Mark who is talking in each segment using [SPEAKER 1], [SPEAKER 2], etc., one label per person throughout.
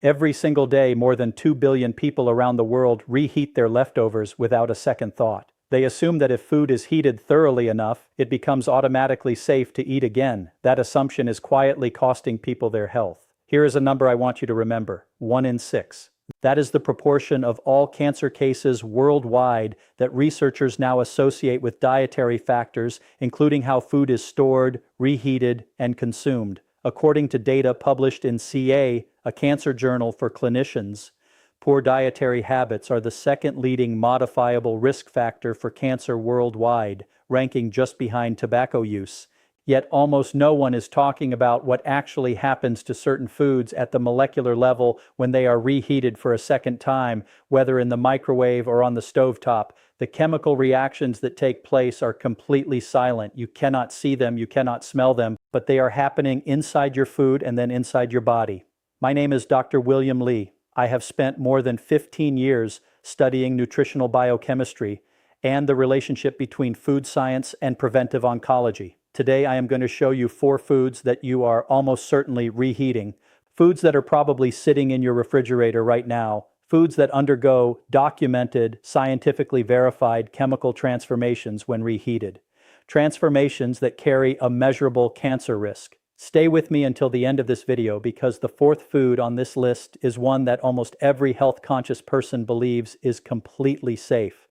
[SPEAKER 1] Every single day, more than 2 billion people around the world reheat their leftovers without a second thought. They assume that if food is heated thoroughly enough, it becomes automatically safe to eat again. That assumption is quietly costing people their health. Here is a number I want you to remember: 1 in 6. That is the proportion of all cancer cases worldwide that researchers now associate with dietary factors, including how food is stored, reheated, and consumed. According to data published in CA, a cancer journal for clinicians, poor dietary habits are the second leading modifiable risk factor for cancer worldwide, ranking just behind tobacco use. Yet almost no one is talking about what actually happens to certain foods at the molecular level when they are reheated for a second time, whether in the microwave or on the stovetop. The chemical reactions that take place are completely silent. You cannot see them, you cannot smell them, but they are happening inside your food and then inside your body. My name is Dr. William Lee. I have spent more than 15 years studying nutritional biochemistry and the relationship between food science and preventive oncology. Today I am going to show you 4 foods that you are almost certainly reheating, foods that are probably sitting in your refrigerator right now, foods that undergo documented, scientifically verified chemical transformations when reheated, transformations that carry a measurable cancer risk. Stay with me until the end of this video because the 4th food on this list is one that almost every health-conscious person believes is completely safe.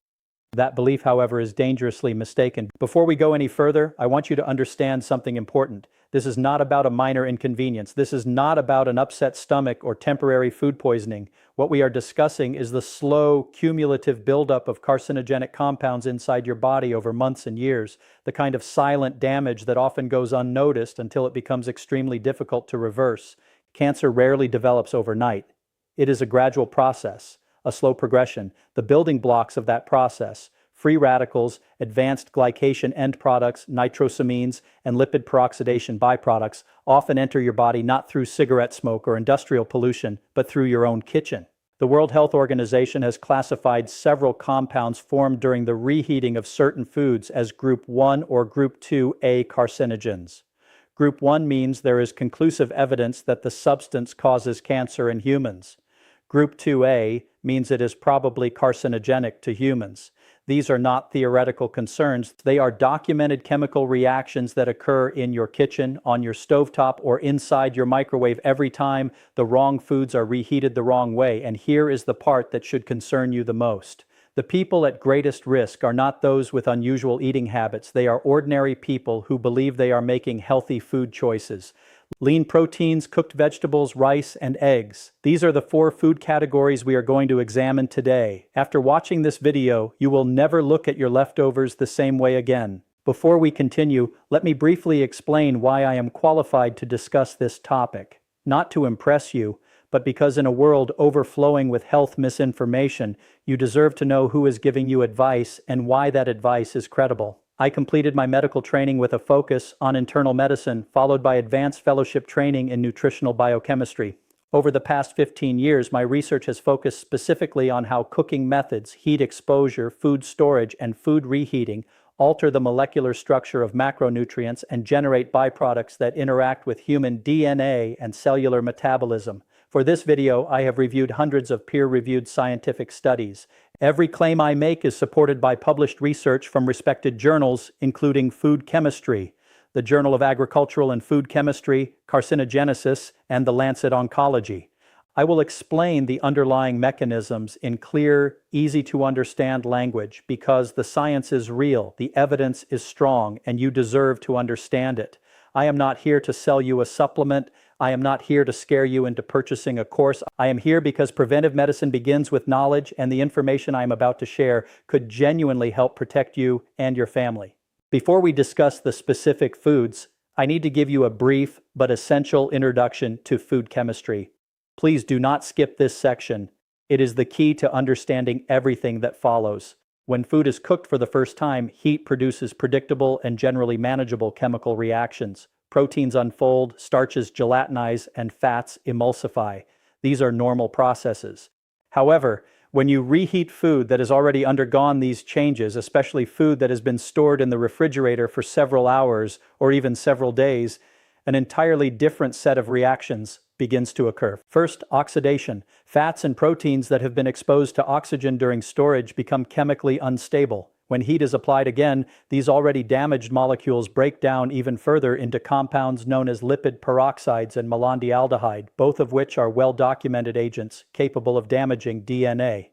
[SPEAKER 1] That belief, however, is dangerously mistaken. Before we go any further, I want you to understand something important. This is not about a minor inconvenience. This is not about an upset stomach or temporary food poisoning. What we are discussing is the slow, cumulative buildup of carcinogenic compounds inside your body over months and years, the kind of silent damage that often goes unnoticed until it becomes extremely difficult to reverse. Cancer rarely develops overnight. It is a gradual process, a slow progression. The building blocks of that process, free radicals, advanced glycation end products, nitrosamines, and lipid peroxidation byproducts, often enter your body not through cigarette smoke or industrial pollution, but through your own kitchen. The World Health Organization has classified several compounds formed during the reheating of certain foods as Group 1 or Group 2A carcinogens. Group 1 means there is conclusive evidence that the substance causes cancer in humans. Group 2A means it is probably carcinogenic to humans. These are not theoretical concerns. They are documented chemical reactions that occur in your kitchen, on your stovetop, or inside your microwave every time the wrong foods are reheated the wrong way. And here is the part that should concern you the most. The people at greatest risk are not those with unusual eating habits. They are ordinary people who believe they are making healthy food choices. Lean proteins, cooked vegetables, rice, and eggs. These are the 4 food categories we are going to examine today. After watching this video, you will never look at your leftovers the same way again. Before we continue, let me briefly explain why I am qualified to discuss this topic. Not to impress you, but because in a world overflowing with health misinformation, you deserve to know who is giving you advice and why that advice is credible. I completed my medical training with a focus on internal medicine, followed by advanced fellowship training in nutritional biochemistry. Over the past 15 years, my research has focused specifically on how cooking methods, heat exposure, food storage, and food reheating alter the molecular structure of macronutrients and generate byproducts that interact with human DNA and cellular metabolism. For this video, I have reviewed hundreds of peer-reviewed scientific studies. Every claim I make is supported by published research from respected journals, including Food Chemistry, the Journal of Agricultural and Food Chemistry, Carcinogenesis, and the Lancet Oncology. I will explain the underlying mechanisms in clear, easy-to-understand language because the science is real, the evidence is strong, and you deserve to understand it. I am not here to sell you a supplement. I am not here to scare you into purchasing a course. I am here because preventive medicine begins with knowledge, and the information I am about to share could genuinely help protect you and your family. Before we discuss the specific foods, I need to give you a brief but essential introduction to food chemistry. Please do not skip this section. It is the key to understanding everything that follows. When food is cooked for the first time, heat produces predictable and generally manageable chemical reactions. Proteins unfold, starches gelatinize, and fats emulsify. These are normal processes. However, when you reheat food that has already undergone these changes, especially food that has been stored in the refrigerator for several hours or even several days, an entirely different set of reactions begins to occur. First, oxidation. Fats and proteins that have been exposed to oxygen during storage become chemically unstable. When heat is applied again, these already damaged molecules break down even further into compounds known as lipid peroxides and malondialdehyde, both of which are well-documented agents capable of damaging DNA.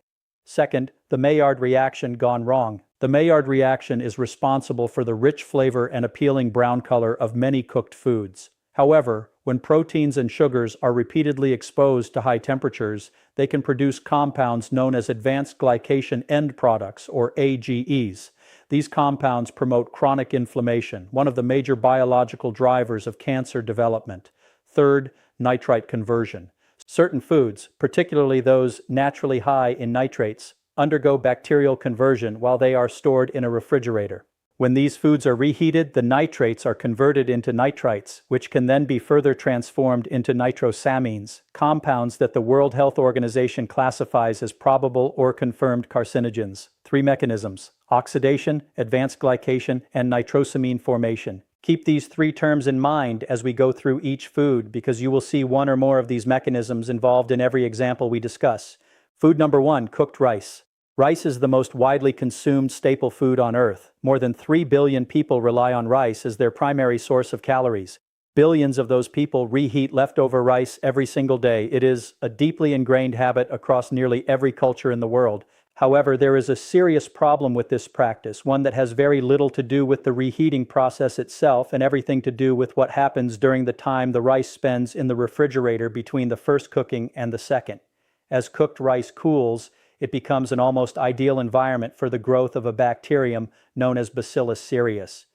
[SPEAKER 1] Second, the Maillard reaction gone wrong. The Maillard reaction is responsible for the rich flavor and appealing brown color of many cooked foods. However, when proteins and sugars are repeatedly exposed to high temperatures, they can produce compounds known as advanced glycation end products, or AGEs. These compounds promote chronic inflammation, one of the major biological drivers of cancer development. Third, nitrite conversion. Certain foods, particularly those naturally high in nitrates, undergo bacterial conversion while they are stored in a refrigerator. When these foods are reheated, the nitrates are converted into nitrites, which can then be further transformed into nitrosamines, compounds that the World Health Organization classifies as probable or confirmed carcinogens. 3 mechanisms: oxidation, advanced glycation, and nitrosamine formation. Keep these 3 terms in mind as we go through each food, because you will see one or more of these mechanisms involved in every example we discuss. Food number 1, cooked rice. Rice is the most widely consumed staple food on Earth. More than 3 billion people rely on rice as their primary source of calories. Billions of those people reheat leftover rice every single day. It is a deeply ingrained habit across nearly every culture in the world. However, there is a serious problem with this practice, one that has very little to do with the reheating process itself and everything to do with what happens during the time the rice spends in the refrigerator between the first cooking and the second. As cooked rice cools, it becomes an almost ideal environment for the growth of a bacterium known as Bacillus cereus.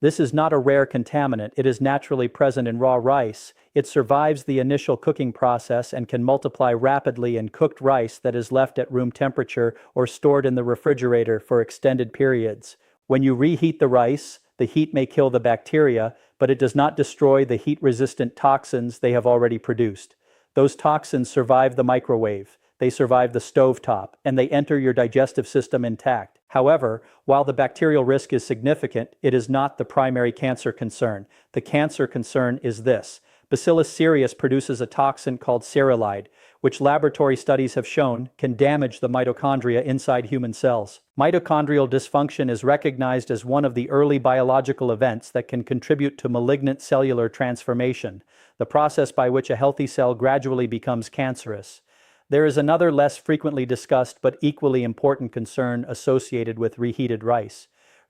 [SPEAKER 1] This is not a rare contaminant. It is naturally present in raw rice. It survives the initial cooking process and can multiply rapidly in cooked rice that is left at room temperature or stored in the refrigerator for extended periods. When you reheat the rice, the heat may kill the bacteria, but it does not destroy the heat-resistant toxins they have already produced. Those toxins survive the microwave. They survive the stovetop, and they enter your digestive system intact. However, while the bacterial risk is significant, it is not the primary cancer concern. The cancer concern is this: Bacillus cereus produces a toxin called cerulide, which laboratory studies have shown can damage the mitochondria inside human cells. Mitochondrial dysfunction is recognized as one of the early biological events that can contribute to malignant cellular transformation, the process by which a healthy cell gradually becomes cancerous. There is another less frequently discussed but equally important concern associated with reheated rice.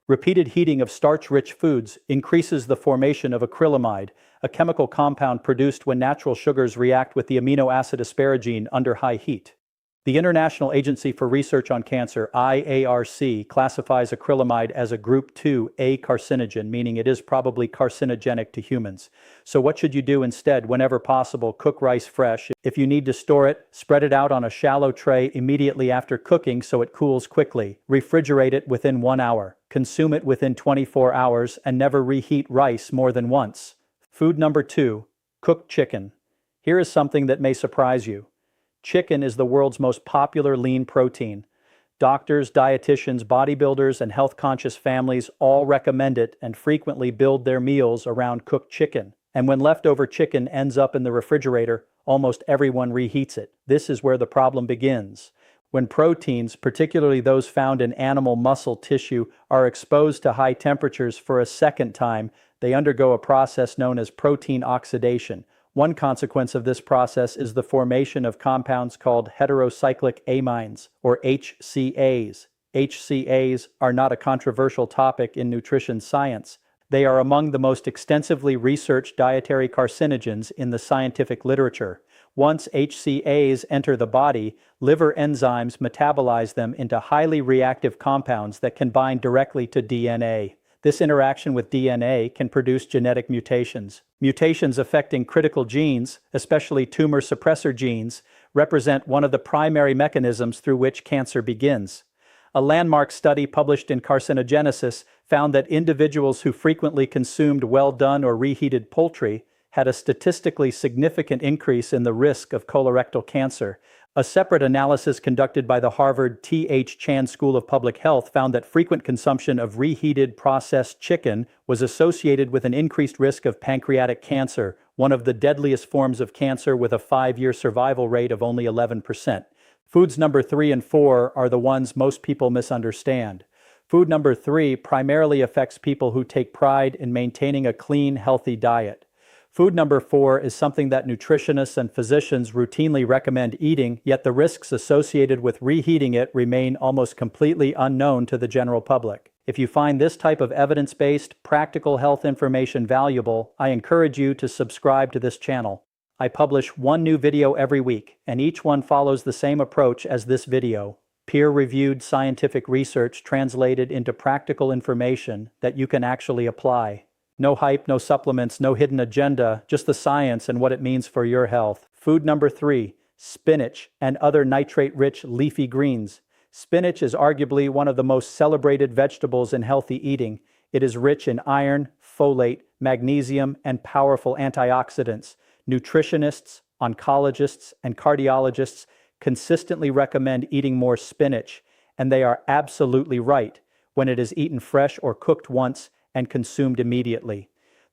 [SPEAKER 1] Repeated heating of starch-rich foods increases the formation of acrylamide, a chemical compound produced when natural sugars react with the amino acid asparagine under high heat. The International Agency for Research on Cancer, IARC, classifies acrylamide as a Group 2A carcinogen, meaning it is probably carcinogenic to humans. So what should you do instead? Whenever possible, cook rice fresh. If you need to store it, spread it out on a shallow tray immediately after cooking so it cools quickly. Refrigerate it within 1 hour. Consume it within 24 hours and never reheat rice more than once. Food number 2, cooked chicken. Here is something that may surprise you. Chicken is the world's most popular lean protein. Doctors, dietitians, bodybuilders, and health-conscious families all recommend it and frequently build their meals around cooked chicken. And when leftover chicken ends up in the refrigerator, almost everyone reheats it. This is where the problem begins. When proteins, particularly those found in animal muscle tissue, are exposed to high temperatures for a second time, they undergo a process known as protein oxidation. One consequence of this process is the formation of compounds called heterocyclic amines, or HCAs. HCAs are not a controversial topic in nutrition science. They are among the most extensively researched dietary carcinogens in the scientific literature. Once HCAs enter the body, liver enzymes metabolize them into highly reactive compounds that can bind directly to DNA. This interaction with DNA can produce genetic mutations. Mutations affecting critical genes, especially tumor suppressor genes, represent one of the primary mechanisms through which cancer begins. A landmark study published in Carcinogenesis found that individuals who frequently consumed well-done or reheated poultry had a statistically significant increase in the risk of colorectal cancer. A separate analysis conducted by the Harvard T.H. Chan School of Public Health found that frequent consumption of reheated processed chicken was associated with an increased risk of pancreatic cancer, one of the deadliest forms of cancer with a 5-year survival rate of only 11%. Foods number 3 and 4 are the ones most people misunderstand. Food number 3 primarily affects people who take pride in maintaining a clean, healthy diet. Food number 4 is something that nutritionists and physicians routinely recommend eating, yet the risks associated with reheating it remain almost completely unknown to the general public. If you find this type of evidence-based, practical health information valuable, I encourage you to subscribe to this channel. I publish one new video every week, and each one follows the same approach as this video. Peer-reviewed scientific research translated into practical information that you can actually apply. No hype, no supplements, no hidden agenda, just the science and what it means for your health. Food number 3, spinach and other nitrate-rich leafy greens. Spinach is arguably one of the most celebrated vegetables in healthy eating. It is rich in iron, folate, magnesium, and powerful antioxidants. Nutritionists, oncologists, and cardiologists consistently recommend eating more spinach, and they are absolutely right when it is eaten fresh or cooked once and consumed immediately.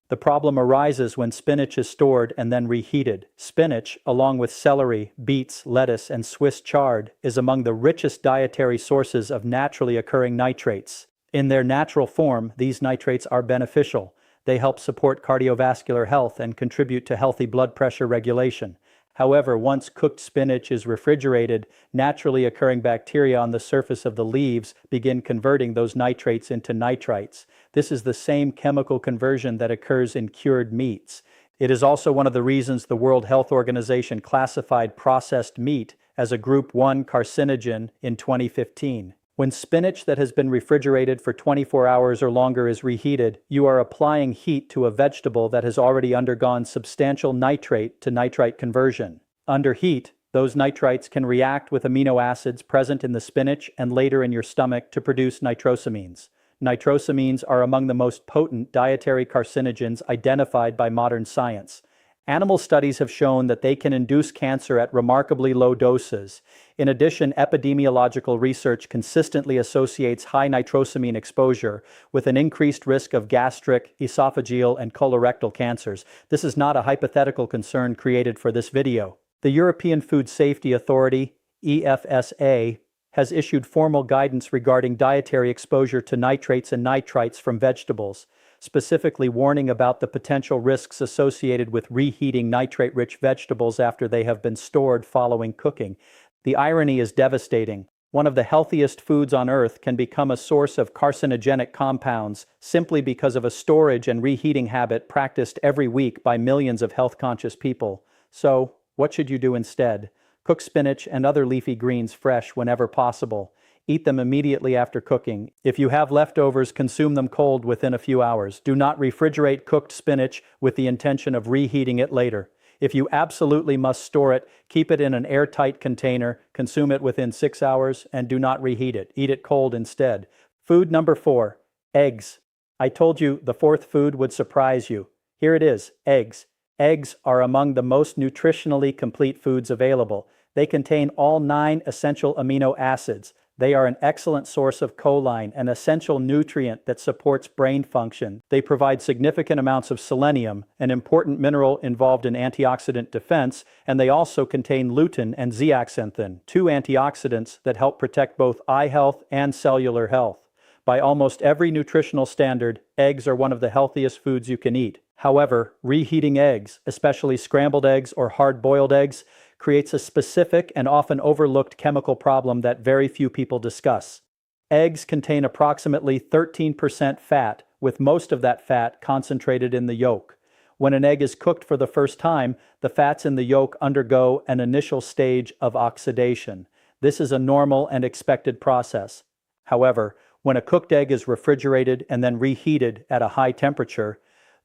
[SPEAKER 1] The problem arises when spinach is stored and then reheated. Spinach, along with celery, beets, lettuce, and Swiss chard, is among the richest dietary sources of naturally occurring nitrates. In their natural form, these nitrates are beneficial. They help support cardiovascular health and contribute to healthy blood pressure regulation. However, once cooked spinach is refrigerated, naturally occurring bacteria on the surface of the leaves begin converting those nitrates into nitrites. This is the same chemical conversion that occurs in cured meats. It is also one of the reasons the World Health Organization classified processed meat as a Group 1 carcinogen in 2015. When spinach that has been refrigerated for 24 hours or longer is reheated, you are applying heat to a vegetable that has already undergone substantial nitrate to nitrite conversion. Under heat, those nitrites can react with amino acids present in the spinach and later in your stomach to produce nitrosamines. Nitrosamines are among the most potent dietary carcinogens identified by modern science. Animal studies have shown that they can induce cancer at remarkably low doses. In addition, epidemiological research consistently associates high nitrosamine exposure with an increased risk of gastric, esophageal, and colorectal cancers. This is not a hypothetical concern created for this video. The European Food Safety Authority, EFSA, has issued formal guidance regarding dietary exposure to nitrates and nitrites from vegetables, specifically warning about the potential risks associated with reheating nitrate-rich vegetables after they have been stored following cooking. The irony is devastating. One of the healthiest foods on earth can become a source of carcinogenic compounds simply because of a storage and reheating habit practiced every week by millions of health-conscious people. So, what should you do instead? Cook spinach and other leafy greens fresh whenever possible. Eat them immediately after cooking. If you have leftovers, consume them cold within a few hours. Do not refrigerate cooked spinach with the intention of reheating it later. If you absolutely must store it, keep it in an airtight container, consume it within 6 hours, and do not reheat it. Eat it cold instead. Food number 4, eggs. I told you the fourth food would surprise you. Here it is, eggs. Eggs are among the most nutritionally complete foods available. They contain all 9 essential amino acids. They are an excellent source of choline, an essential nutrient that supports brain function. They provide significant amounts of selenium, an important mineral involved in antioxidant defense, and they also contain lutein and zeaxanthin, 2 antioxidants that help protect both eye health and cellular health. By almost every nutritional standard, eggs are one of the healthiest foods you can eat. However, reheating eggs, especially scrambled eggs or hard-boiled eggs, creates a specific and often overlooked chemical problem that very few people discuss. Eggs contain approximately 13% fat, with most of that fat concentrated in the yolk. When an egg is cooked for the first time, the fats in the yolk undergo an initial stage of oxidation. This is a normal and expected process. However, when a cooked egg is refrigerated and then reheated at a high temperature,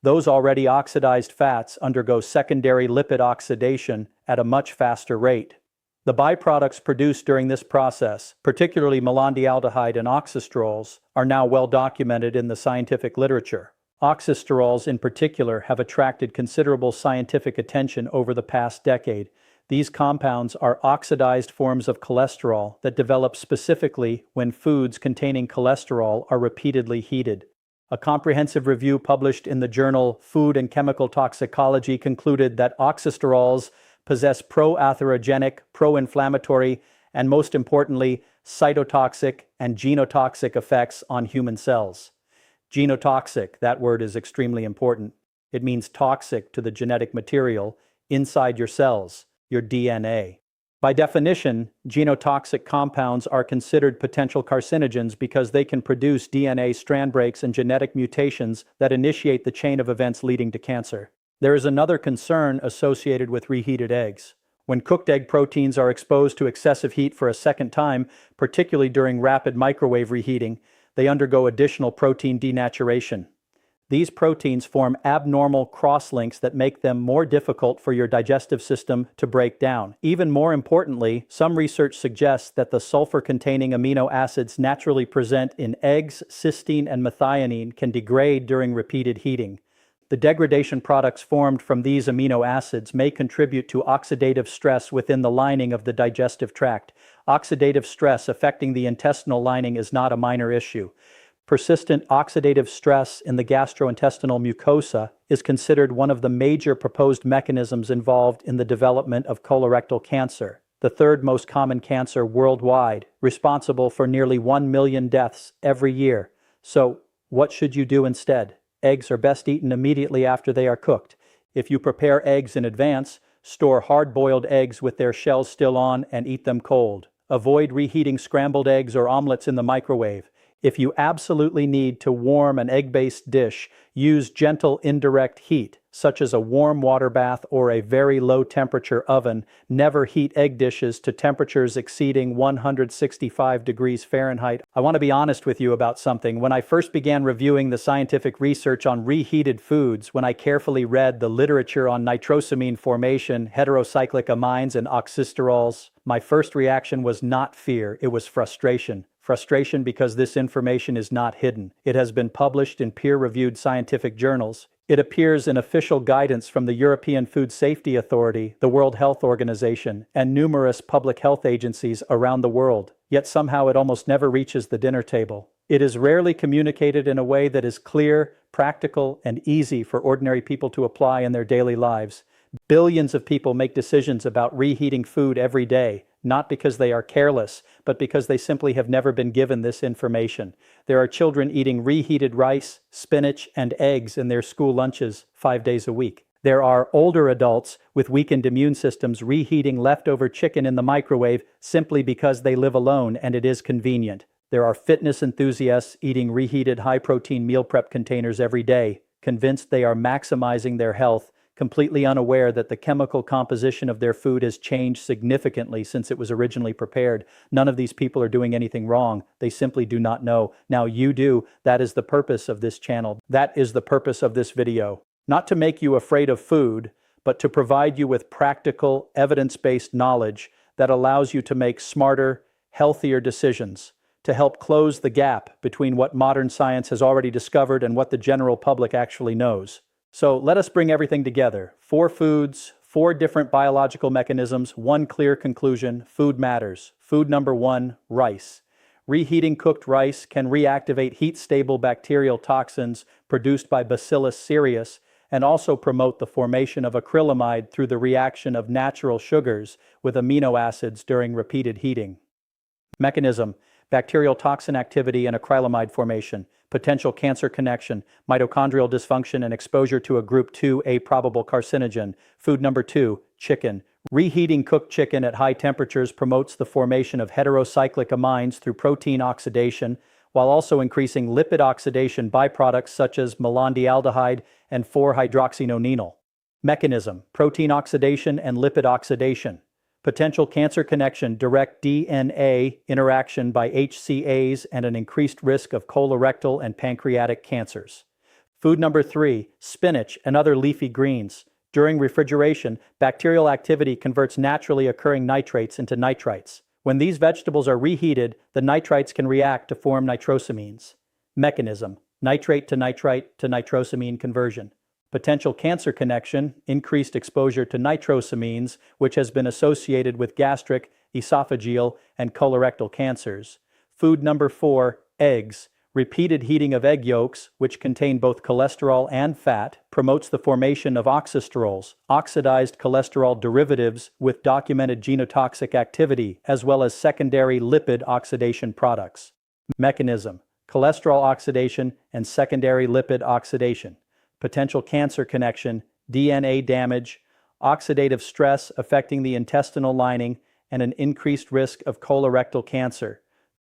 [SPEAKER 1] those already oxidized fats undergo secondary lipid oxidation at a much faster rate. The byproducts produced during this process, particularly malondialdehyde and oxystrols, are now well documented in the scientific literature. Oxystrols in particular have attracted considerable scientific attention over the past decade. These compounds are oxidized forms of cholesterol that develop specifically when foods containing cholesterol are repeatedly heated. A comprehensive review published in the journal Food and Chemical Toxicology concluded that oxysterols possess pro-atherogenic, pro-inflammatory, and most importantly, cytotoxic and genotoxic effects on human cells. Genotoxic, that word is extremely important. It means toxic to the genetic material inside your cells, your DNA. By definition, genotoxic compounds are considered potential carcinogens because they can produce DNA strand breaks and genetic mutations that initiate the chain of events leading to cancer. There is another concern associated with reheated eggs. When cooked egg proteins are exposed to excessive heat for a second time, particularly during rapid microwave reheating, they undergo additional protein denaturation. These proteins form abnormal crosslinks that make them more difficult for your digestive system to break down. Even more importantly, some research suggests that the sulfur-containing amino acids naturally present in eggs, cysteine and methionine, can degrade during repeated heating. The degradation products formed from these amino acids may contribute to oxidative stress within the lining of the digestive tract. Oxidative stress affecting the intestinal lining is not a minor issue. Persistent oxidative stress in the gastrointestinal mucosa is considered one of the major proposed mechanisms involved in the development of colorectal cancer, the third most common cancer worldwide, responsible for nearly 1 million deaths every year. So, what should you do instead? Eggs are best eaten immediately after they are cooked. If you prepare eggs in advance, store hard-boiled eggs with their shells still on and eat them cold. Avoid reheating scrambled eggs or omelets in the microwave. If you absolutely need to warm an egg-based dish, use gentle indirect heat, such as a warm water bath or a very low-temperature oven. Never heat egg dishes to temperatures exceeding 165 degrees Fahrenheit. I want to be honest with you about something. When I first began reviewing the scientific research on reheated foods, when I carefully read the literature on nitrosamine formation, heterocyclic amines, and oxysterols, my first reaction was not fear, it was frustration. Frustration because this information is not hidden. It has been published in peer-reviewed scientific journals. It appears in official guidance from the European Food Safety Authority, the World Health Organization, and numerous public health agencies around the world. Yet somehow it almost never reaches the dinner table. It is rarely communicated in a way that is clear, practical, and easy for ordinary people to apply in their daily lives. Billions of people make decisions about reheating food every day, not because they are careless, but because they simply have never been given this information. There are children eating reheated rice, spinach, and eggs in their school lunches 5 days a week. There are older adults with weakened immune systems reheating leftover chicken in the microwave simply because they live alone and it is convenient. There are fitness enthusiasts eating reheated high-protein meal prep containers every day, convinced they are maximizing their health, completely unaware that the chemical composition of their food has changed significantly since it was originally prepared. None of these people are doing anything wrong. They simply do not know. Now you do. That is the purpose of this channel. That is the purpose of this video. Not to make you afraid of food, but to provide you with practical, evidence-based knowledge that allows you to make smarter, healthier decisions, to help close the gap between what modern science has already discovered and what the general public actually knows. So let us bring everything together. 4 foods, 4 different biological mechanisms, 1 clear conclusion: food matters. Food number 1, rice. Reheating cooked rice can reactivate heat-stable bacterial toxins produced by Bacillus cereus and also promote the formation of acrylamide through the reaction of natural sugars with amino acids during repeated heating. Mechanism: bacterial toxin activity and acrylamide formation. Potential cancer connection, mitochondrial dysfunction, and exposure to a group 2A probable carcinogen. Food number 2, chicken. Reheating cooked chicken at high temperatures promotes the formation of heterocyclic amines through protein oxidation, while also increasing lipid oxidation byproducts such as malondialdehyde and 4-hydroxynonenal. Mechanism: protein oxidation and lipid oxidation. Potential cancer connection: direct DNA interaction by HCAs and an increased risk of colorectal and pancreatic cancers. Food number 3, spinach and other leafy greens. During refrigeration, bacterial activity converts naturally occurring nitrates into nitrites. When these vegetables are reheated, the nitrites can react to form nitrosamines. Mechanism: nitrate to nitrite to nitrosamine conversion. Potential cancer connection: increased exposure to nitrosamines, which has been associated with gastric, esophageal, and colorectal cancers. Food number 4, eggs. Repeated heating of egg yolks, which contain both cholesterol and fat, promotes the formation of oxysterols, oxidized cholesterol derivatives with documented genotoxic activity, as well as secondary lipid oxidation products. Mechanism: cholesterol oxidation and secondary lipid oxidation. Potential cancer connection: DNA damage, oxidative stress affecting the intestinal lining, and an increased risk of colorectal cancer.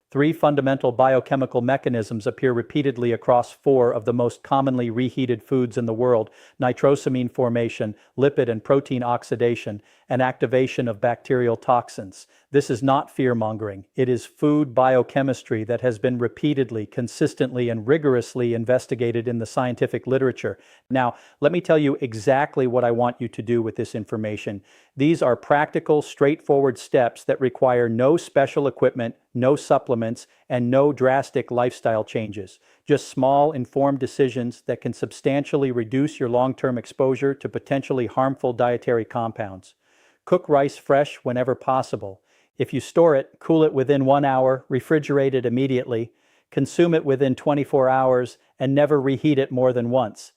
[SPEAKER 1] Three fundamental biochemical mechanisms appear repeatedly across four of the most commonly reheated foods in the world: nitrosamine formation, lipid and protein oxidation, and activation of bacterial toxins. This is not fear-mongering. It is food biochemistry that has been repeatedly, consistently, and rigorously investigated in the scientific literature. Now, let me tell you exactly what I want you to do with this information. These are practical, straightforward steps that require no special equipment, no supplements, and no drastic lifestyle changes. Just small, informed decisions that can substantially reduce your long-term exposure to potentially harmful dietary compounds. Cook rice fresh whenever possible. If you store it, cool it within 1 hour, refrigerate it immediately, consume it within 24 hours, and never reheat it more than once.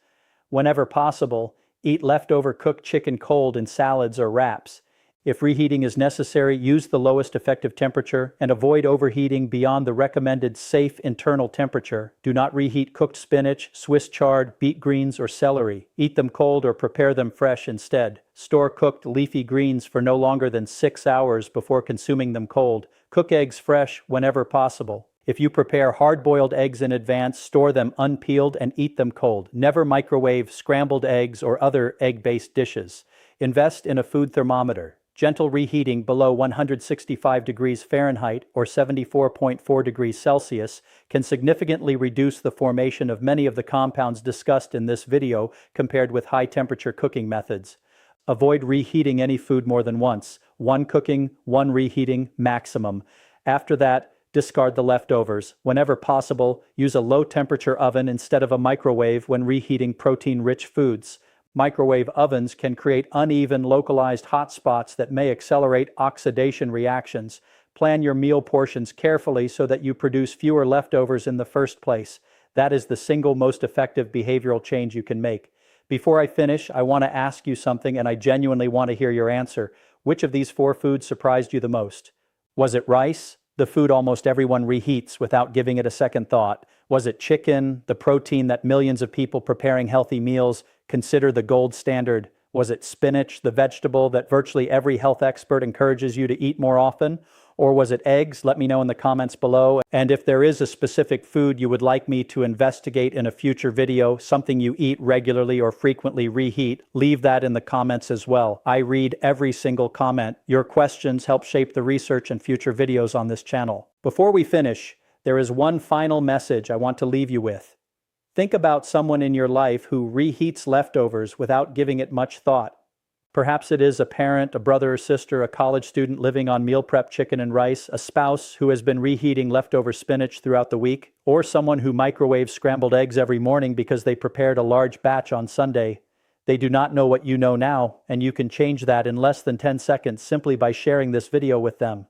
[SPEAKER 1] Whenever possible, eat leftover cooked chicken cold in salads or wraps. If reheating is necessary, use the lowest effective temperature and avoid overheating beyond the recommended safe internal temperature. Do not reheat cooked spinach, Swiss chard, beet greens, or celery. Eat them cold or prepare them fresh instead. Store cooked leafy greens for no longer than 6 hours before consuming them cold. Cook eggs fresh whenever possible. If you prepare hard-boiled eggs in advance, store them unpeeled and eat them cold. Never microwave scrambled eggs or other egg-based dishes. Invest in a food thermometer. Gentle reheating below 165 degrees Fahrenheit or 74.4 degrees Celsius can significantly reduce the formation of many of the compounds discussed in this video compared with high-temperature cooking methods. Avoid reheating any food more than once. One cooking, one reheating maximum. After that, discard the leftovers. Whenever possible, use a low-temperature oven instead of a microwave when reheating protein-rich foods. Microwave ovens can create uneven, localized hotspots that may accelerate oxidation reactions. Plan your meal portions carefully so that you produce fewer leftovers in the first place. That is the single most effective behavioral change you can make. Before I finish, I want to ask you something, and I genuinely want to hear your answer. Which of these four foods surprised you the most? Was it rice, the food almost everyone reheats without giving it a second thought? Was it chicken, the protein that millions of people preparing healthy meals consider the gold standard? Was it spinach, the vegetable that virtually every health expert encourages you to eat more often? Or was it eggs? Let me know in the comments below. And if there is a specific food you would like me to investigate in a future video, something you eat regularly or frequently reheat, leave that in the comments as well. I read every single comment. Your questions help shape the research and future videos on this channel. Before we finish, there is one final message I want to leave you with. Think about someone in your life who reheats leftovers without giving it much thought. Perhaps it is a parent, a brother or sister, a college student living on meal prep chicken and rice, a spouse who has been reheating leftover spinach throughout the week, or someone who microwaves scrambled eggs every morning because they prepared a large batch on Sunday. They do not know what you know now, and you can change that in less than 10 seconds simply by sharing this video with them.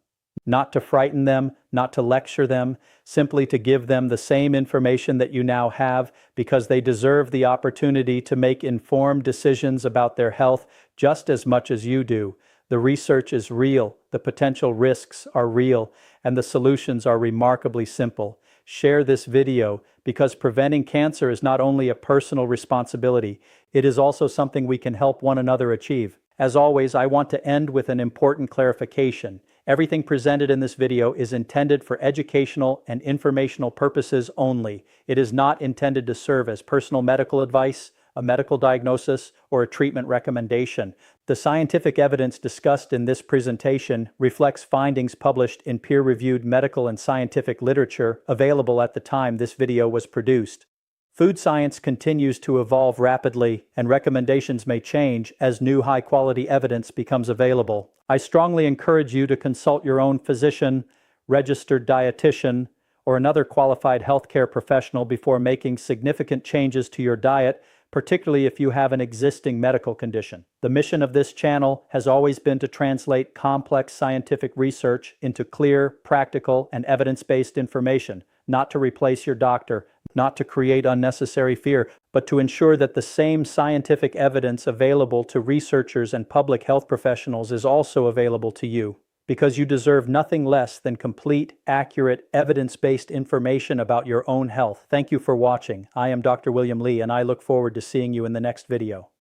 [SPEAKER 1] Not to frighten them, not to lecture them, simply to give them the same information that you now have, because they deserve the opportunity to make informed decisions about their health just as much as you do. The research is real, the potential risks are real, and the solutions are remarkably simple. Share this video because preventing cancer is not only a personal responsibility, it is also something we can help one another achieve. As always, I want to end with an important clarification. Everything presented in this video is intended for educational and informational purposes only. It is not intended to serve as personal medical advice, a medical diagnosis, or a treatment recommendation. The scientific evidence discussed in this presentation reflects findings published in peer-reviewed medical and scientific literature available at the time this video was produced. Food science continues to evolve rapidly, and recommendations may change as new high-quality evidence becomes available. I strongly encourage you to consult your own physician, registered dietitian, or another qualified healthcare professional before making significant changes to your diet, particularly if you have an existing medical condition. The mission of this channel has always been to translate complex scientific research into clear, practical, and evidence-based information. not to replace your doctor, not to create unnecessary fear, but to ensure that the same scientific evidence available to researchers and public health professionals is also available to you. Because you deserve nothing less than complete, accurate, evidence-based information about your own health. Thank you for watching. I am Dr. William Lee, and I look forward to seeing you in the next video.